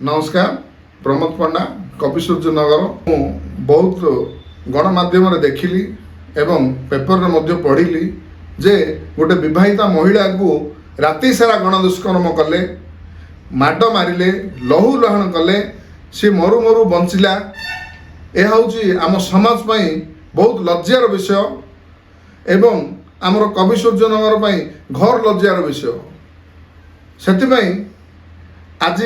नमस्कार प्रमोद पंडा कपिसूर्य नगर मु बहुत गणमाध्यम देखिली एवं पेपर रे पढ़िली जे गोटे विवाहिता महिला को राति सारा गणदुष्कर्म कले माड मारिले लहू लहण कले सी मरु मरु बंचिला। यह हूँ आम समाज पाई बहुत लज्जार विषय एवं आमर कपिसूर्य नगर पाई घर लज्जार विषय। सेतिपाई आज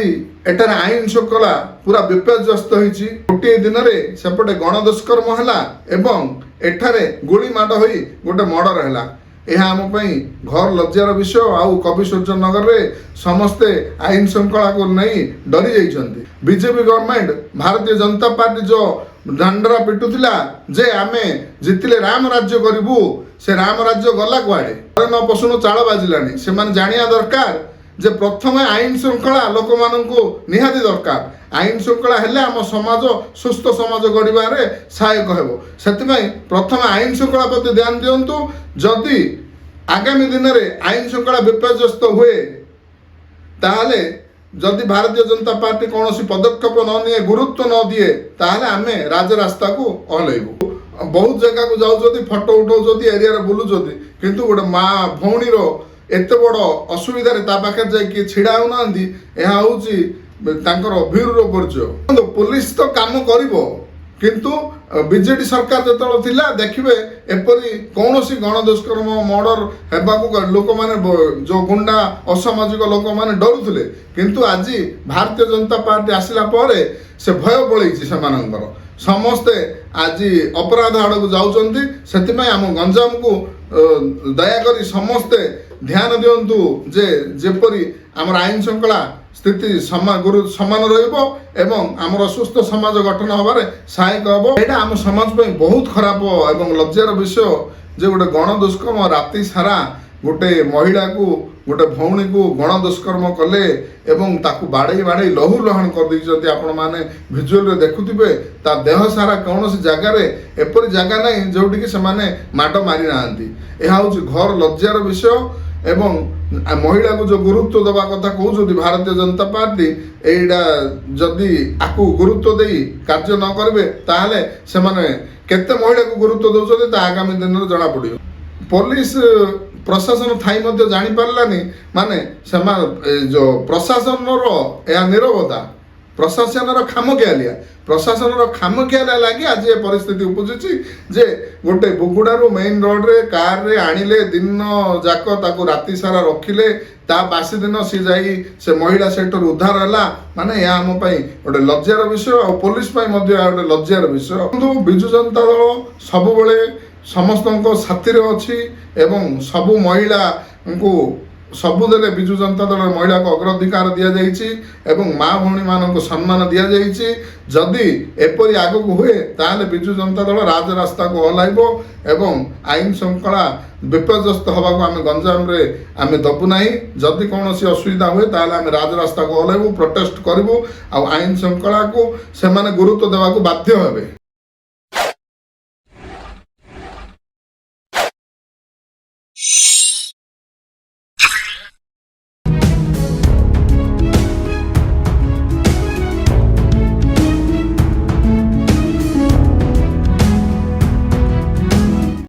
एटार आईन शृंखला पूरा विपर्यस्त होईची। गोटे दिन में सेपटे गणदुष्कर्म है एवं एठारे गुली माड होई गोटे मर्डर है। यह आम घर लज्जार विषय। आउ कपिसूर्य नगर में समस्ते आईन श्रृंखला को नहीं डरी जाइछन्ति। BJP government Bharatiya Janata party जो डांडरा पिटुला जे आमे जितिले राम राज्य करिबु से राम राज्य गला कुआडे न पसुन चाल बाजिलानी। से माने जानिया दरकार जे प्रथम आईन श्रृंखला लोक मानू निहाती दरकार। आईन श्रृंखला हेले आम समाज सुस्थ समाज गढ़वे सहायक हेबो। सेतिपई प्रथम आईन श्रृंखला प्रति ध्यान दियंतु। जदि आगामी दिन में आईन श्रृंखला विपर्यस्त हुए ताहले जदि भारतीय जनता पार्टी कौन पदक्षेप न निए गुरुत्व न दिए ताहले आमे राजरास्ता को ओह्लैबु। बहुत जगह को जाउछथि फोटो उठाउछथि एरिया रे बुलुछथि किंतु गोटे माँ भौणीर एते बड़ असुविधा ता पाखे जाइए छिड़ा होनांती। यह हूँ भीरुर परिचय। पुलिस तो काम करिवो किंतु बीजेडी सरकार जो थिला देखिए एपरी कौन सी गणदुष्कर्म मर्डर हेबाकू लोक माने जो गुंडा असामाजिक लोक माने डरुथिले किंतु आज भारतीय जनता पार्टी आसिला परे से भय पलैछि। सेमानंकर समस्ते आज अपराध आड़ को जाउछन्ति। सेतिपई आम गंजाम को दयाकरी समस्ते ध्यान दियंतु जे जेपरी आमर आईन श्रृंखला स्थिति समान रहिबो एवं आमर सुस्थ समाज गठन हबारे सहायक हबो। एटा आम समाज पे बहुत खराब एवं लज्जार विषय जे गोटे गणदुष्कर्म राति सारा गोटे महिला को गोटे भौणी को गणदुष्कर्म कले एवं ताकू बाड़े बाड़े लहू लहण कर दैछन्ति। आपण माने विजुअल रे देखुथिबे ता देह सारा कौन जगार एपरी जगह नहीं जोटी कि सेमाने माड मारी नांती। यह हूँ घर लज्जार विषय एवं महिला को जो गुरुत्व दबा कथा कहते भारतीय जनता पार्टी एटा जदि आकु गुरुत्व दे कार्य न करेंगे ताहले से माने केते महिला को गुरुत्व दौरान ता आगामी दिन में जना पड़ो। पुलिस प्रशासन थाई मध्य जानी पारलानी माने जो प्रशासन या निरवता प्रशासन खामखियालिया लगी आज ये परिस्थिति उपजुची जे गोटे बुगुड़ारू मेन रोड रे कार रे आनिले दिन जाक ताकू राति सारा रखिले ता बासी दिन सी जाई से महिला सेक्टर उद्धार है। माने या आम गोटे लज्जार विषय और पुलिस गोटे लज्जार विषय। किंतु बिजु जनता दल सबुबले समस्त साथी अच्छी एवं सबु महिला को सबुदे बिजु जनता दल महिला को अग्राधिकार दि जाइए एवं माँ भौणी मान सम्मान दि जाइए। जदि एपरी आगक हुए ताहले बिजु जनता दल राजरास्ता को ओह्लैबो एवं आईन श्रृंखला विपर्यस्त होबाको आमे गंजाम रे आमे दबु नाही। जदि कौन सी असुविधा हुए ताहले आमे राजरास्ता को ओह्लैबो प्रोटेस्ट करिबो आ आईन श्रृंखला को सेमाने गुरुत्व देवाको बाध्य हेबे।